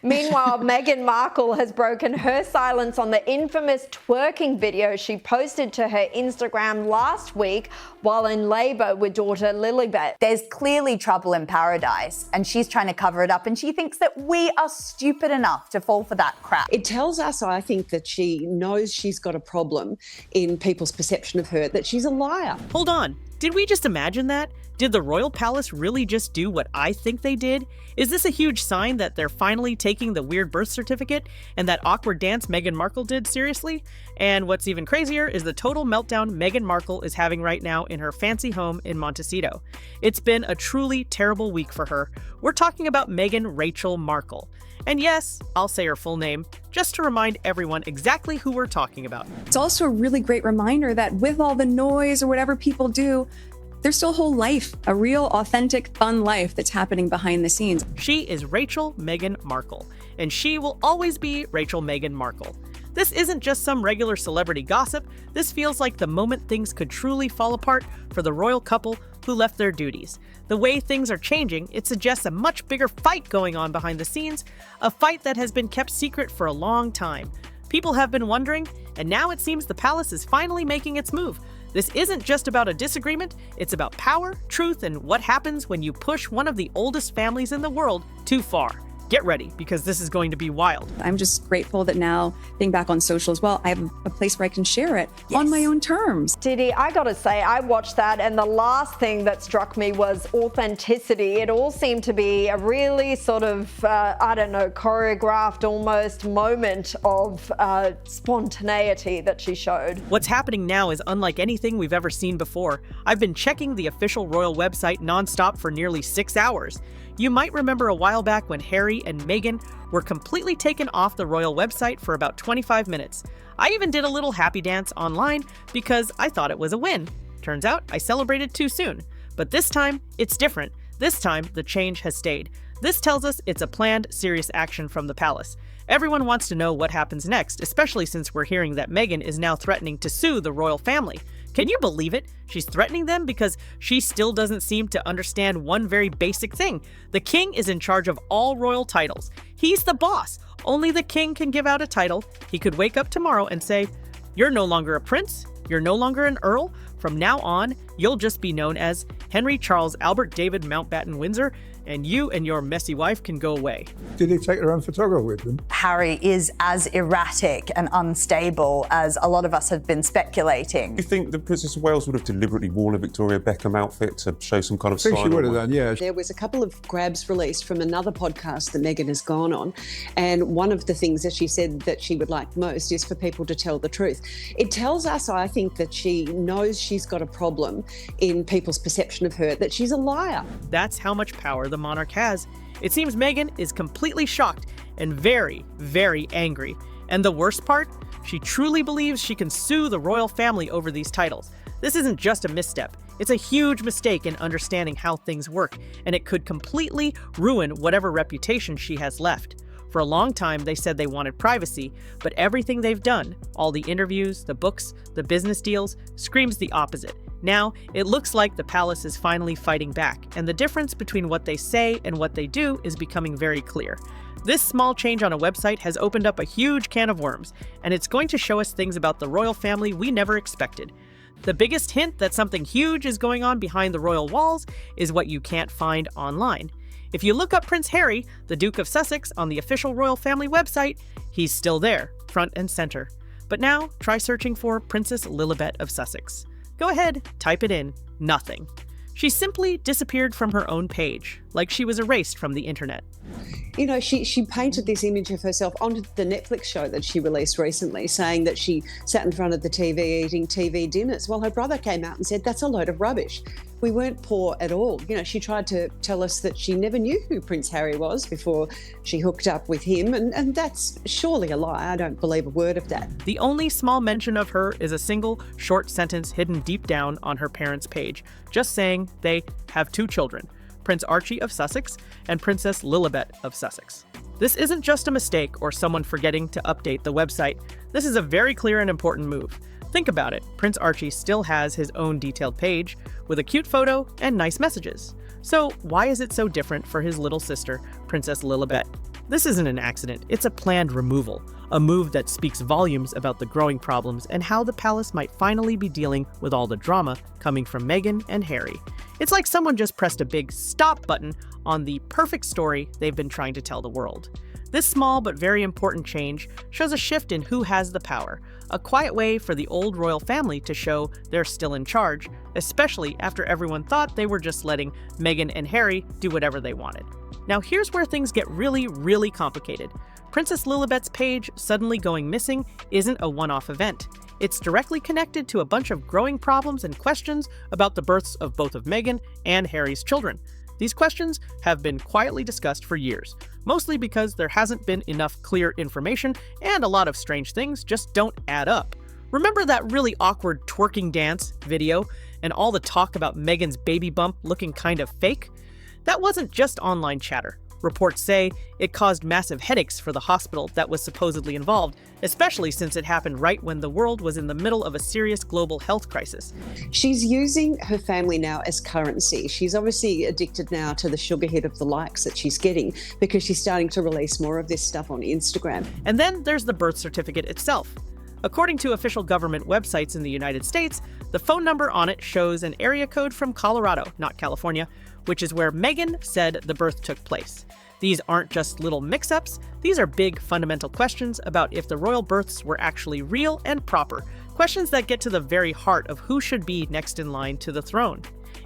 Meanwhile, Meghan Markle has broken her silence on the infamous twerking video she posted to her Instagram last week while in labour with daughter Lilibet. There's clearly trouble in paradise, and she's trying to cover it up, and she thinks that we are stupid enough to fall for that crap. It tells us, I think, that she knows she's got a problem in people's perception of her, that she's a liar. Hold on. Did we just imagine that? Did the royal palace really just do what I think they did? Is this a huge sign that they're finally taking the weird birth certificate and that awkward dance Meghan Markle did seriously? And what's even crazier is the total meltdown Meghan Markle is having right now in her fancy home in Montecito. It's been a truly terrible week for her. We're talking about Meghan Rachel Markle. And yes, I'll say her full name, just to remind everyone exactly who we're talking about. It's also a really great reminder that with all the noise or whatever people do, there's still a whole life, a real, authentic, fun life that's happening behind the scenes. She is Rachel Meghan Markle, and she will always be Rachel Meghan Markle. This isn't just some regular celebrity gossip. This feels like the moment things could truly fall apart for the royal couple who left their duties. The way things are changing, it suggests a much bigger fight going on behind the scenes, a fight that has been kept secret for a long time. People have been wondering, and now it seems the palace is finally making its move. This isn't just about a disagreement, it's about power, truth, and what happens when you push one of the oldest families in the world too far. Get ready, because this is going to be wild. I'm just grateful that now, being back on social as well, I have a place where I can share it on my own terms. Diddy, I gotta say, I watched that, and the last thing that struck me was authenticity. It all seemed to be a really sort of, choreographed almost moment of spontaneity that she showed. What's happening now is unlike anything we've ever seen before. I've been checking the official royal website nonstop for nearly 6 hours. You might remember a while back when Harry and Meghan were completely taken off the royal website for about 25 minutes. I even did a little happy dance online because I thought it was a win. Turns out I celebrated too soon. But this time, it's different. This time, the change has stayed. This tells us it's a planned, serious action from the palace. Everyone wants to know what happens next, especially since we're hearing that Meghan is now threatening to sue the royal family. Can you believe it? She's threatening them because she still doesn't seem to understand one very basic thing. The king is in charge of all royal titles. He's the boss. Only the king can give out a title. He could wake up tomorrow and say, "You're no longer a prince. You're no longer an earl. From now on, you'll just be known as Henry Charles Albert David Mountbatten Windsor, and you and your messy wife can go away." Did he take their own photographer with them? Harry is as erratic and unstable as a lot of us have been speculating. Do you think the Princess of Wales would have deliberately worn a Victoria Beckham outfit to show some kind of I think sign? she would have done, yeah. There was a couple of grabs released from another podcast that Meghan has gone on, and one of the things that she said that she would like most is for people to tell the truth. It tells us, I think, that she knows she's got a problem in people's perception of her, that she's a liar. That's how much power the monarch has. It seems Meghan is completely shocked and very, very angry. And the worst part? She truly believes she can sue the royal family over these titles. This isn't just a misstep. It's a huge mistake in understanding how things work, and it could completely ruin whatever reputation she has left. For a long time, they said they wanted privacy, but everything they've done, all the interviews, the books, the business deals, screams the opposite. Now, it looks like the palace is finally fighting back, and the difference between what they say and what they do is becoming very clear. This small change on a website has opened up a huge can of worms, and it's going to show us things about the royal family we never expected. The biggest hint that something huge is going on behind the royal walls is what you can't find online. If you look up Prince Harry, the Duke of Sussex, on the official royal family website, he's still there, front and center. But now, try searching for Princess Lilibet of Sussex. Go ahead, type it in. Nothing. She simply disappeared from her own page, like she was erased from the internet. You know, she painted this image of herself onto the Netflix show that she released recently, saying that she sat in front of the TV eating TV dinners. Well, her brother came out and said, that's a load of rubbish. We weren't poor at all. You know, she tried to tell us that she never knew who Prince Harry was before she hooked up with him, and that's surely a lie. I don't believe a word of that. The only small mention of her is a single short sentence hidden deep down on her parents' page, just saying they have 2 children, Prince Archie of Sussex and Princess Lilibet of Sussex. This isn't just a mistake or someone forgetting to update the website. This is a very clear and important move. Think about it. Prince Archie still has his own detailed page with a cute photo and nice messages. So why is it so different for his little sister, Princess Lilibet? This isn't an accident, it's a planned removal, a move that speaks volumes about the growing problems and how the palace might finally be dealing with all the drama coming from Meghan and Harry. It's like someone just pressed a big stop button on the perfect story they've been trying to tell the world. This small but very important change shows a shift in who has the power, a quiet way for the old royal family to show they're still in charge, especially after everyone thought they were just letting Meghan and Harry do whatever they wanted. Now here's where things get really, really complicated. Princess Lilibet's page suddenly going missing isn't a one-off event. It's directly connected to a bunch of growing problems and questions about the births of both of Meghan and Harry's children. These questions have been quietly discussed for years, mostly because there hasn't been enough clear information and a lot of strange things just don't add up. Remember that really awkward twerking dance video and all the talk about Meghan's baby bump looking kind of fake? That wasn't just online chatter. Reports say it caused massive headaches for the hospital that was supposedly involved, especially since it happened right when the world was in the middle of a serious global health crisis. She's using her family now as currency. She's obviously addicted now to the sugar hit of the likes that she's getting because she's starting to release more of this stuff on Instagram. And then there's the birth certificate itself. According to official government websites in the United States, the phone number on it shows an area code from Colorado, not California, which is where Meghan said the birth took place. These aren't just little mix-ups, these are big fundamental questions about if the royal births were actually real and proper, questions that get to the very heart of who should be next in line to the throne.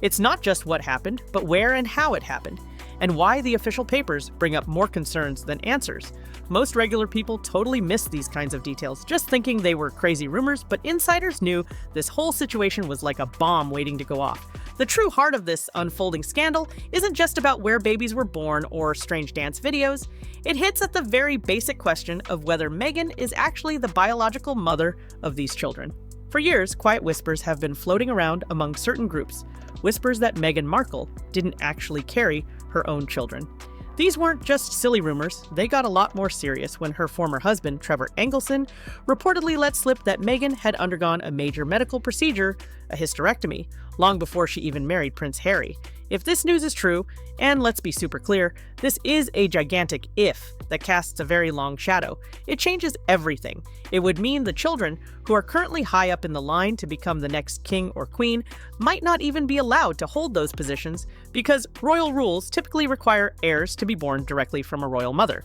It's not just what happened, but where and how it happened, and why the official papers bring up more concerns than answers. Most regular people totally miss these kinds of details, just thinking they were crazy rumors, but insiders knew this whole situation was like a bomb waiting to go off. The true heart of this unfolding scandal isn't just about where babies were born or strange dance videos. It hits at the very basic question of whether Meghan is actually the biological mother of these children. For years, quiet whispers have been floating around among certain groups, whispers that Meghan Markle didn't actually carry her own children. These weren't just silly rumors, they got a lot more serious when her former husband, Trevor Engelson, reportedly let slip that Meghan had undergone a major medical procedure, a hysterectomy, long before she even married Prince Harry. If this news is true, and let's be super clear, this is a gigantic if that casts a very long shadow. It changes everything. It would mean the children, who are currently high up in the line to become the next king or queen, might not even be allowed to hold those positions because royal rules typically require heirs to be born directly from a royal mother.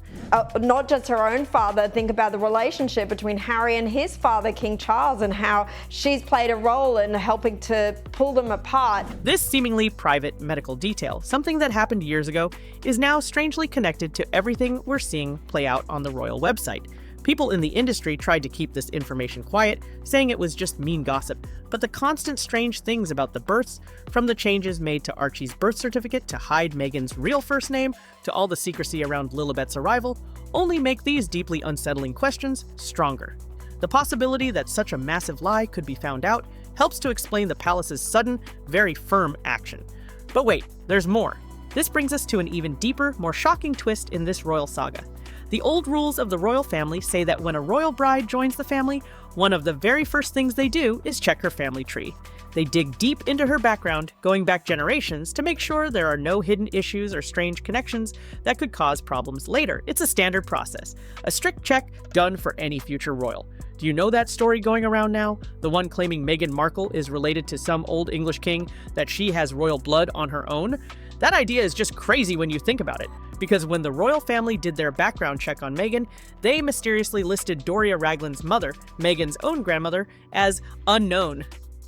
Not just her own father, think about the relationship between Harry and his father, King Charles, and how she's played a role in helping to pull them apart. This seemingly private medical detail, something that happened years ago, is now strangely connected to everything we're seeing play out on the royal website. People in the industry tried to keep this information quiet, saying it was just mean gossip, but the constant strange things about the births, from the changes made to Archie's birth certificate to hide Meghan's real first name, to all the secrecy around Lilibet's arrival, only make these deeply unsettling questions stronger. The possibility that such a massive lie could be found out helps to explain the palace's sudden, very firm action. But wait, there's more. This brings us to an even deeper, more shocking twist in this royal saga. The old rules of the royal family say that when a royal bride joins the family, one of the very first things they do is check her family tree. They dig deep into her background, going back generations, to make sure there are no hidden issues or strange connections that could cause problems later. It's a standard process, a strict check done for any future royal. Do you know that story going around now? The one claiming Meghan Markle is related to some old English king, that she has royal blood on her own? That idea is just crazy when you think about it, because when the royal family did their background check on Meghan, they mysteriously listed Doria Ragland's mother, Meghan's own grandmother, as unknown.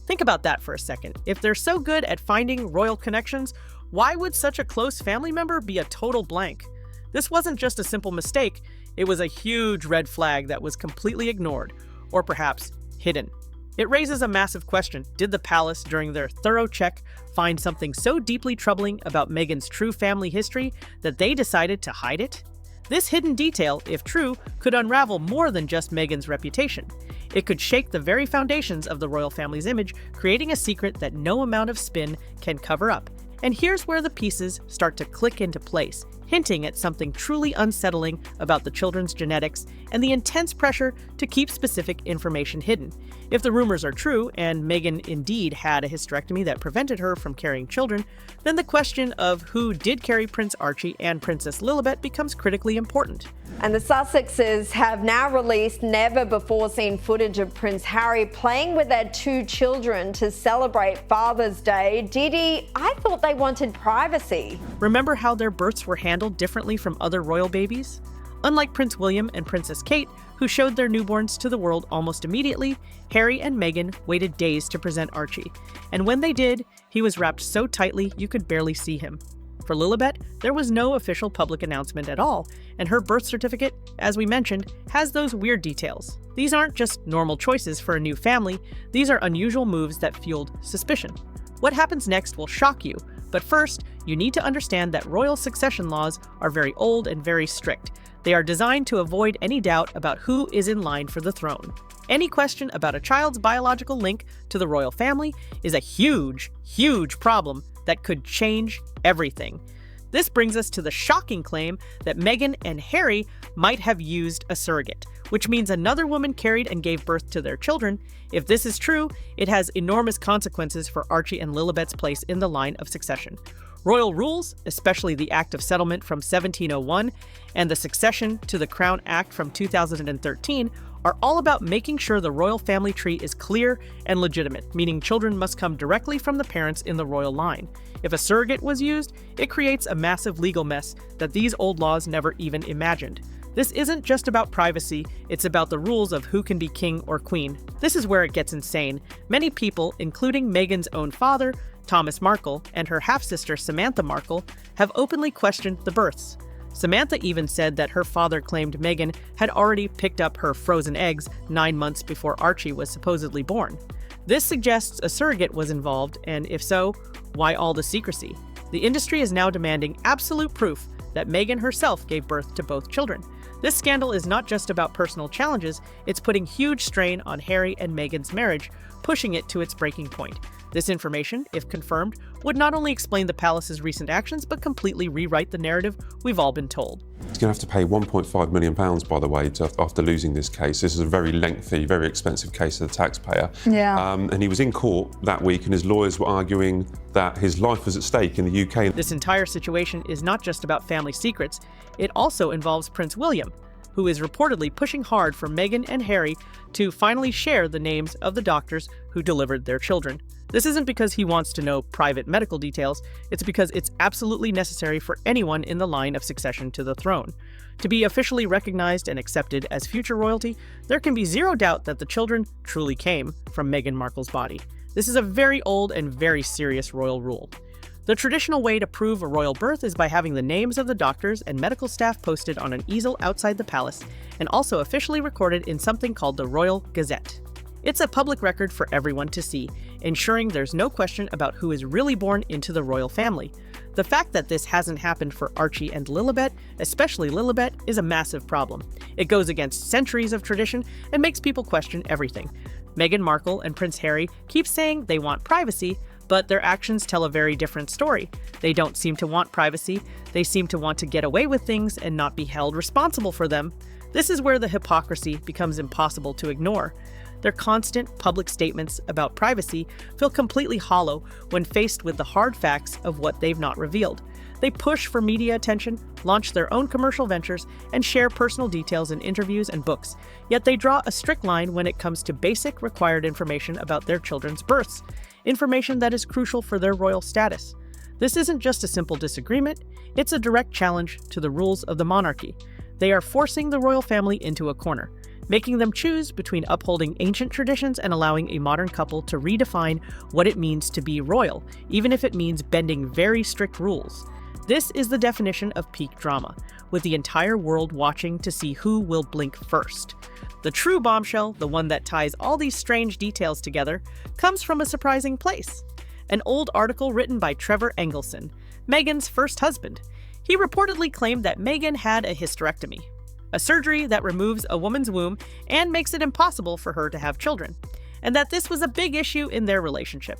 Think about that for a second. If they're so good at finding royal connections, why would such a close family member be a total blank? This wasn't just a simple mistake, it was a huge red flag that was completely ignored, or perhaps hidden. It raises a massive question. Did the palace, during their thorough check, find something so deeply troubling about Meghan's true family history that they decided to hide it? This hidden detail, if true, could unravel more than just Meghan's reputation. It could shake the very foundations of the royal family's image, creating a secret that no amount of spin can cover up. And here's where the pieces start to click into place, hinting at something truly unsettling about the children's genetics and the intense pressure to keep specific information hidden. If the rumors are true, and Meghan indeed had a hysterectomy that prevented her from carrying children, then the question of who did carry Prince Archie and Princess Lilibet becomes critically important. And the Sussexes have now released never-before-seen footage of Prince Harry playing with their 2 children to celebrate Father's Day. Didi, I thought they wanted privacy. Remember how their births were handled differently from other royal babies? Unlike Prince William and Princess Kate, who showed their newborns to the world almost immediately, Harry and Meghan waited days to present Archie. And when they did, he was wrapped so tightly you could barely see him. For Lilibet, there was no official public announcement at all, and her birth certificate, as we mentioned, has those weird details. These aren't just normal choices for a new family, these are unusual moves that fueled suspicion. What happens next will shock you, but first, you need to understand that royal succession laws are very old and very strict. They are designed to avoid any doubt about who is in line for the throne. Any question about a child's biological link to the royal family is a huge, huge problem that could change everything. This brings us to the shocking claim that Meghan and Harry might have used a surrogate, which means another woman carried and gave birth to their children. If this is true, it has enormous consequences for Archie and Lilibet's place in the line of succession. Royal rules, especially the Act of Settlement from 1701 and the Succession to the Crown Act from 2013, are all about making sure the royal family tree is clear and legitimate, meaning children must come directly from the parents in the royal line. If a surrogate was used, it creates a massive legal mess that these old laws never even imagined. This isn't just about privacy, it's about the rules of who can be king or queen. This is where it gets insane. Many people, including Meghan's own father, Thomas Markle, and her half-sister Samantha Markle, have openly questioned the births. Samantha even said that her father claimed Meghan had already picked up her frozen eggs 9 months before Archie was supposedly born. This suggests a surrogate was involved, and if so, why all the secrecy? The industry is now demanding absolute proof that Meghan herself gave birth to both children. This scandal is not just about personal challenges, it's putting huge strain on Harry and Meghan's marriage, pushing it to its breaking point. This information, if confirmed, would not only explain the palace's recent actions, but completely rewrite the narrative we've all been told. He's going to have to pay £1.5 million, by the way, after losing this case. This is a very lengthy, very expensive case to the taxpayer. Yeah. And he was in court that week, and his lawyers were arguing that his life was at stake in the UK. This entire situation is not just about family secrets, it also involves Prince William, who is reportedly pushing hard for Meghan and Harry to finally share the names of the doctors who delivered their children. This isn't because he wants to know private medical details, it's because it's absolutely necessary for anyone in the line of succession to the throne. To be officially recognized and accepted as future royalty, there can be zero doubt that the children truly came from Meghan Markle's body. This is a very old and very serious royal rule. The traditional way to prove a royal birth is by having the names of the doctors and medical staff posted on an easel outside the palace, and also officially recorded in something called the Royal Gazette. It's a public record for everyone to see, ensuring there's no question about who is really born into the royal family. The fact that this hasn't happened for Archie and Lilibet, especially Lilibet, is a massive problem. It goes against centuries of tradition and makes people question everything. Meghan Markle and Prince Harry keep saying they want privacy, but their actions tell a very different story. They don't seem to want privacy, they seem to want to get away with things and not be held responsible for them. This is where the hypocrisy becomes impossible to ignore. Their constant public statements about privacy feel completely hollow when faced with the hard facts of what they've not revealed. They push for media attention, launch their own commercial ventures, and share personal details in interviews and books. Yet they draw a strict line when it comes to basic required information about their children's births, information that is crucial for their royal status. This isn't just a simple disagreement, it's a direct challenge to the rules of the monarchy. They are forcing the royal family into a corner, making them choose between upholding ancient traditions and allowing a modern couple to redefine what it means to be royal, even if it means bending very strict rules. This is the definition of peak drama, with the entire world watching to see who will blink first. The true bombshell, the one that ties all these strange details together, comes from a surprising place. An old article written by Trevor Engelson, Meghan's first husband. He reportedly claimed that Meghan had a hysterectomy, a surgery that removes a woman's womb and makes it impossible for her to have children, and that this was a big issue in their relationship.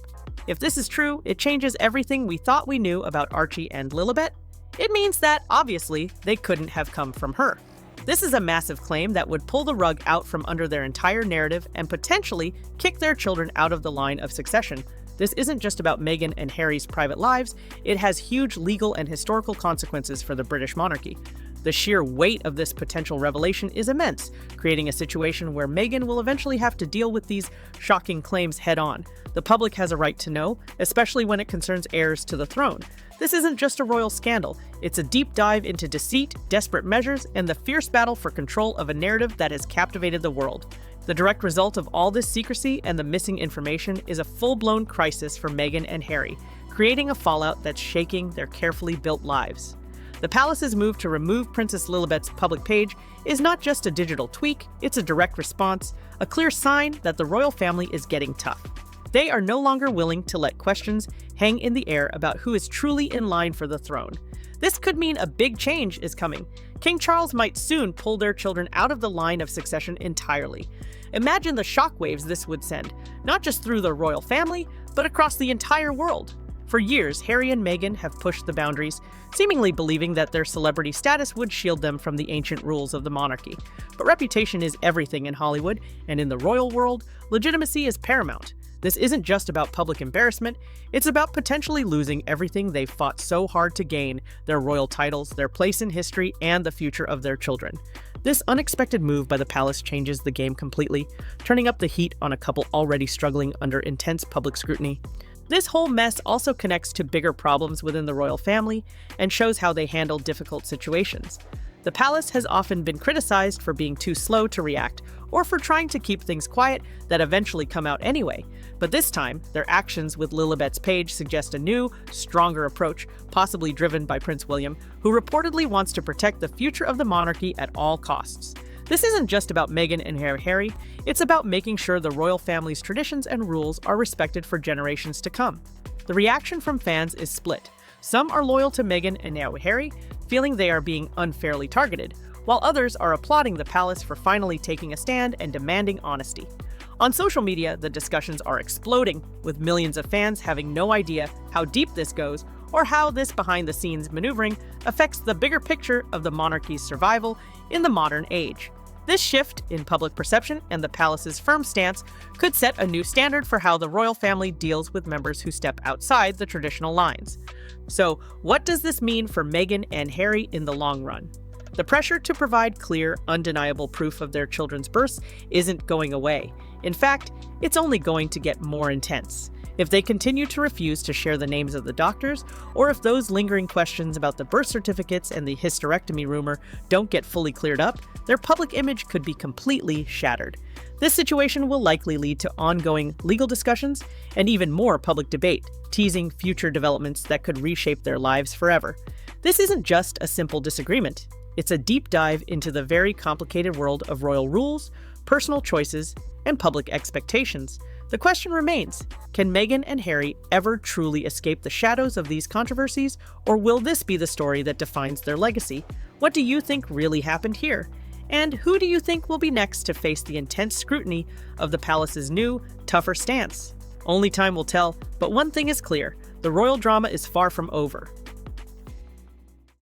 If this is true, it changes everything we thought we knew about Archie and Lilibet. It means that, obviously, they couldn't have come from her. This is a massive claim that would pull the rug out from under their entire narrative and potentially kick their children out of the line of succession. This isn't just about Meghan and Harry's private lives, it has huge legal and historical consequences for the British monarchy. The sheer weight of this potential revelation is immense, creating a situation where Meghan will eventually have to deal with these shocking claims head-on. The public has a right to know, especially when it concerns heirs to the throne. This isn't just a royal scandal, it's a deep dive into deceit, desperate measures, and the fierce battle for control of a narrative that has captivated the world. The direct result of all this secrecy and the missing information is a full-blown crisis for Meghan and Harry, creating a fallout that's shaking their carefully built lives. The palace's move to remove Princess Lilibet's public page is not just a digital tweak, it's a direct response, a clear sign that the royal family is getting tough. They are no longer willing to let questions hang in the air about who is truly in line for the throne. This could mean a big change is coming. King Charles might soon pull their children out of the line of succession entirely. Imagine the shockwaves this would send, not just through the royal family, but across the entire world. For years, Harry and Meghan have pushed the boundaries, seemingly believing that their celebrity status would shield them from the ancient rules of the monarchy. But reputation is everything in Hollywood, and in the royal world, legitimacy is paramount. This isn't just about public embarrassment, it's about potentially losing everything they've fought so hard to gain: their royal titles, their place in history, and the future of their children. This unexpected move by the palace changes the game completely, turning up the heat on a couple already struggling under intense public scrutiny. This whole mess also connects to bigger problems within the royal family and shows how they handle difficult situations. The palace has often been criticized for being too slow to react or for trying to keep things quiet that eventually come out anyway. But this time, their actions with Lilibet's page suggest a new, stronger approach, possibly driven by Prince William, who reportedly wants to protect the future of the monarchy at all costs. This isn't just about Meghan and Harry, it's about making sure the royal family's traditions and rules are respected for generations to come. The reaction from fans is split. Some are loyal to Meghan and Harry, feeling they are being unfairly targeted, while others are applauding the palace for finally taking a stand and demanding honesty. On social media, the discussions are exploding, with millions of fans having no idea how deep this goes or how this behind-the-scenes maneuvering affects the bigger picture of the monarchy's survival in the modern age. This shift in public perception and the palace's firm stance could set a new standard for how the royal family deals with members who step outside the traditional lines. So, what does this mean for Meghan and Harry in the long run? The pressure to provide clear, undeniable proof of their children's births isn't going away. In fact, it's only going to get more intense. If they continue to refuse to share the names of the doctors, or if those lingering questions about the birth certificates and the hysterectomy rumor don't get fully cleared up, their public image could be completely shattered. This situation will likely lead to ongoing legal discussions and even more public debate, teasing future developments that could reshape their lives forever. This isn't just a simple disagreement. It's a deep dive into the very complicated world of royal rules, personal choices, and public expectations. The question remains, can Meghan and Harry ever truly escape the shadows of these controversies, or will this be the story that defines their legacy? What do you think really happened here? And who do you think will be next to face the intense scrutiny of the palace's new, tougher stance? Only time will tell, but one thing is clear: the royal drama is far from over.